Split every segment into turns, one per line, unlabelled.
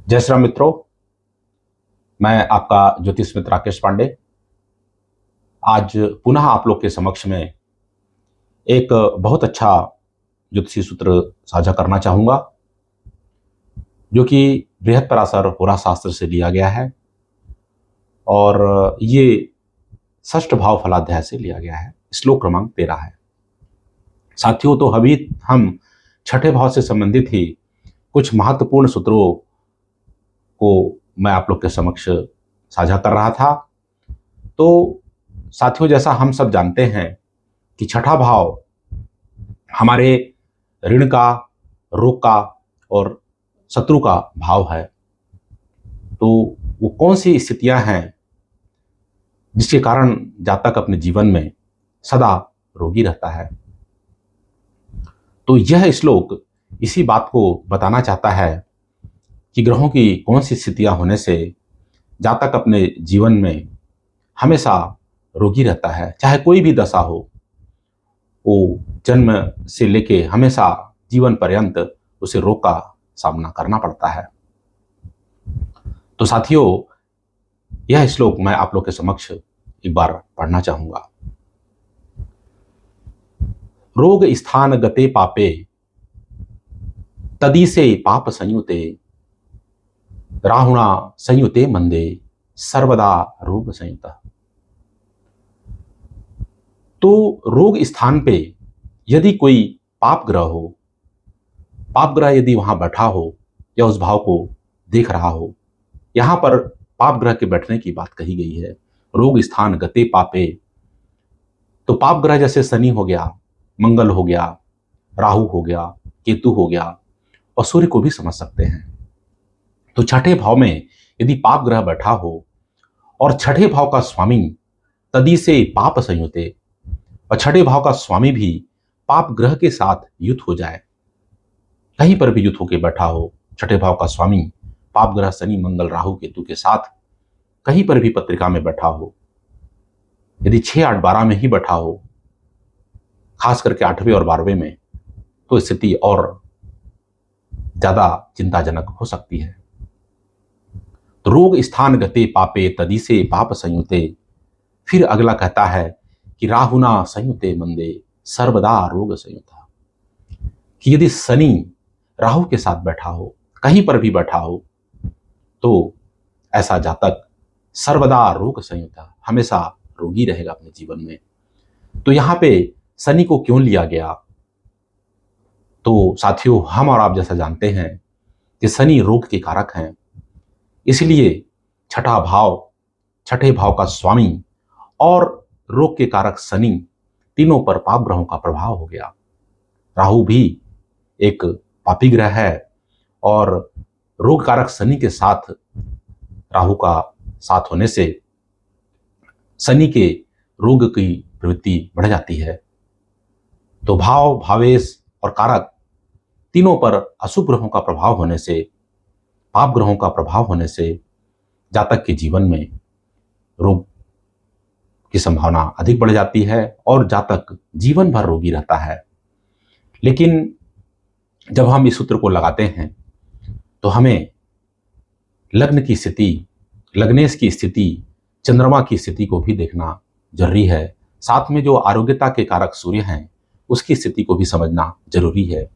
जय श्री राम मित्रों। मैं आपका ज्योतिष मित्र राकेश पांडे आज पुनः आप लोग के समक्ष में एक बहुत अच्छा ज्योतिषी सूत्र साझा करना चाहूँगा, जो कि बृहत्पराशर होरा शास्त्र से लिया गया है और ये षष्ठ भाव फलाध्याय से लिया गया है। श्लोक क्रमांक 13 है। साथियों, तो अभी हम छठे भाव से संबंधित ही कुछ महत्वपूर्ण सूत्रों को मैं आप लोग के समक्ष साझा कर रहा था। तो साथियों, जैसा हम सब जानते हैं कि छठा भाव हमारे ऋण का, रोग का और शत्रु का भाव है। तो वो कौन सी स्थितियां हैं जिसके कारण जातक अपने जीवन में सदा रोगी रहता है। तो यह श्लोक इसी बात को बताना चाहता है कि ग्रहों की कौन सी स्थितियां होने से जातक अपने जीवन में हमेशा रोगी रहता है। चाहे कोई भी दशा हो, वो जन्म से लेके हमेशा जीवन पर्यंत उसे रोग का सामना करना पड़ता है। तो साथियों, यह श्लोक मैं आप लोग के समक्ष एक बार पढ़ना चाहूंगा। रोग स्थान गते पापे तदीसे पाप संयुते राहुणा संयुते मंदे सर्वदा रोग संयुत। तो रोग स्थान पे यदि कोई पाप ग्रह हो, पाप ग्रह यदि वहां बैठा हो या उस भाव को देख रहा हो, यहां पर पाप ग्रह के बैठने की बात कही गई है। रोग स्थान गते पापे, तो पाप ग्रह जैसे शनि हो गया, मंगल हो गया, राहु हो गया, केतु हो गया और सूर्य को भी समझ सकते हैं। तो छठे भाव में यदि पाप ग्रह बैठा हो और छठे भाव का स्वामी तदी से पाप संयुते, और छठे भाव का स्वामी भी पाप ग्रह के साथ युत हो जाए, कहीं पर भी युत होकर बैठा हो, छठे भाव का स्वामी पाप ग्रह शनि मंगल राहु केतु के साथ कहीं पर भी पत्रिका में बैठा हो, यदि 6, 8, 12 में ही बैठा हो, खास करके 8वें और 12वें में, तो स्थिति और ज्यादा चिंताजनक हो सकती है। तो रोग स्थान गते पापे तदी से पाप संयुते, फिर अगला कहता है कि राहुना संयुते मंदे सर्वदा रोग संयुता, कि यदि शनि राहु के साथ बैठा हो, कहीं पर भी बैठा हो, तो ऐसा जातक सर्वदा रोग संयुता, हमेशा रोगी रहेगा अपने जीवन में। तो यहां पे शनि को क्यों लिया गया? तो साथियों, हम और आप जैसा जानते हैं कि शनि रोग के कारक हैं, इसलिए छठा भाव, छठे भाव का स्वामी और रोग के कारक शनि, तीनों पर पाप ग्रहों का प्रभाव हो गया। राहु भी एक पापी ग्रह है और रोग कारक शनि के साथ राहु का साथ होने से शनि के रोग की प्रवृत्ति बढ़ जाती है। तो भाव, भावेश और कारक तीनों पर अशुभ ग्रहों का प्रभाव होने से, पाप ग्रहों का प्रभाव होने से जातक के जीवन में रोग की संभावना अधिक बढ़ जाती है और जातक जीवन भर रोगी रहता है। लेकिन जब हम इस सूत्र को लगाते हैं तो हमें लग्न की स्थिति, लग्नेश की स्थिति, चंद्रमा की स्थिति को भी देखना जरूरी है। साथ में जो आरोग्यता के कारक सूर्य हैं, उसकी स्थिति को भी समझना जरूरी है।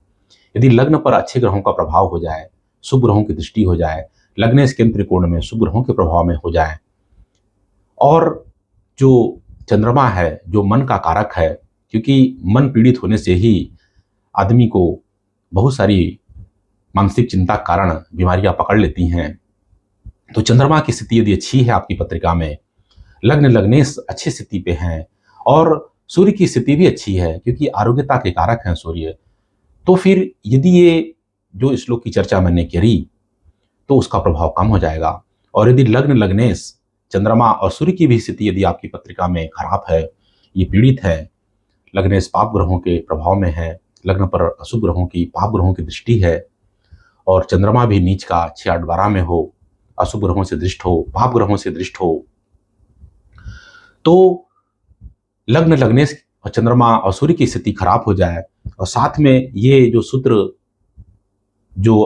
यदि लग्न पर अच्छे ग्रहों का प्रभाव हो जाए, शुभ ग्रहों की दृष्टि हो जाए, लग्नेश केंद्र त्रिकोण में शुभ ग्रहों के प्रभाव में हो जाए, और जो चंद्रमा है जो मन का कारक है, क्योंकि मन पीड़ित होने से ही आदमी को बहुत सारी मानसिक चिंता के कारण बीमारियां पकड़ लेती हैं। तो चंद्रमा की स्थिति यदि अच्छी है आपकी पत्रिका में, लग्न लग्नेश अच्छी स्थिति पे हैं और सूर्य की स्थिति भी अच्छी है, क्योंकि आरोग्यता के कारक हैं सूर्य, तो फिर यदि ये जो श्लोक की चर्चा मैंने करी तो उसका प्रभाव कम हो जाएगा। और यदि लग्न लग्नेश चंद्रमा और सूर्य की भी स्थिति यदि आपकी पत्रिका में खराब है, ये पीड़ित है, लग्नेश पाप ग्रहों के प्रभाव में है, लग्न पर अशुभ ग्रहों की, पाप ग्रहों की दृष्टि है, और चंद्रमा भी नीच का 6, 8, 12 में हो, अशुभ ग्रहों से दृष्ट हो, पाप ग्रहों से दृष्ट हो, तो लग्न लग्नेश और चंद्रमा और सूर्य की स्थिति खराब हो जाए, और साथ में ये जो सूत्र जो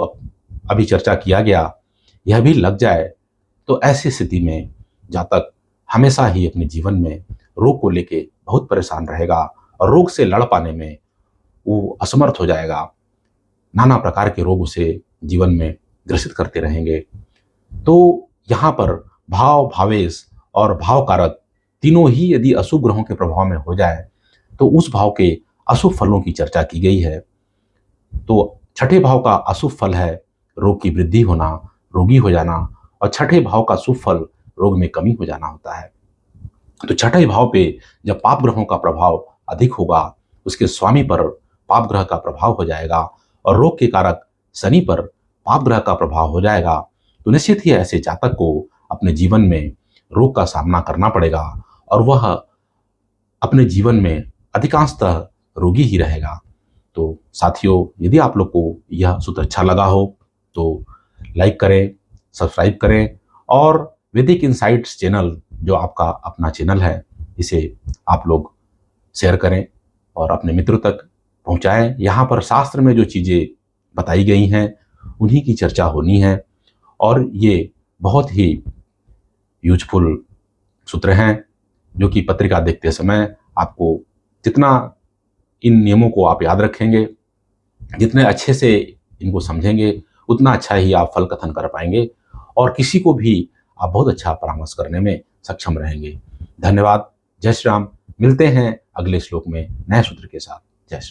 अभी चर्चा किया गया, यह भी लग जाए तो ऐसी स्थिति में जातक हमेशा ही अपने जीवन में रोग को लेके बहुत परेशान रहेगा और रोग से लड़ पाने में वो असमर्थ हो जाएगा। नाना प्रकार के रोग उसे जीवन में ग्रसित करते रहेंगे। तो यहाँ पर भाव, भावेश और भाव कारक तीनों ही यदि अशुभ ग्रहों के प्रभाव में हो जाए तो उस भाव के अशुभ फलों की चर्चा की गई है। तो छठे भाव का अशुभ फल है रोग की वृद्धि होना, रोगी हो जाना, और छठे भाव का शुभ फल रोग में कमी हो जाना होता है। तो छठे भाव पे जब पाप ग्रहों का प्रभाव अधिक होगा, उसके स्वामी पर पाप ग्रह का प्रभाव हो जाएगा और रोग के कारक शनि पर पाप ग्रह का प्रभाव हो जाएगा, तो निश्चित ही ऐसे जातक को अपने जीवन में रोग का सामना करना पड़ेगा और वह अपने जीवन में अधिकांशतः रोगी ही रहेगा। तो साथियों, यदि आप लोग को यह सूत्र अच्छा लगा हो तो लाइक करें, सब्सक्राइब करें और वैदिक इनसाइट्स चैनल जो आपका अपना चैनल है, इसे आप लोग शेयर करें और अपने मित्रों तक पहुंचाएं। यहाँ पर शास्त्र में जो चीज़ें बताई गई हैं उन्हीं की चर्चा होनी है और ये बहुत ही यूजफुल सूत्र हैं जो कि पत्रिका देखते समय आपको जितना इन नियमों को आप याद रखेंगे, जितने अच्छे से इनको समझेंगे, उतना अच्छा ही आप फल कथन कर पाएंगे और किसी को भी आप बहुत अच्छा परामर्श करने में सक्षम रहेंगे। धन्यवाद। जय श्री राम। मिलते हैं अगले श्लोक में नए सूत्र के साथ। जय श्री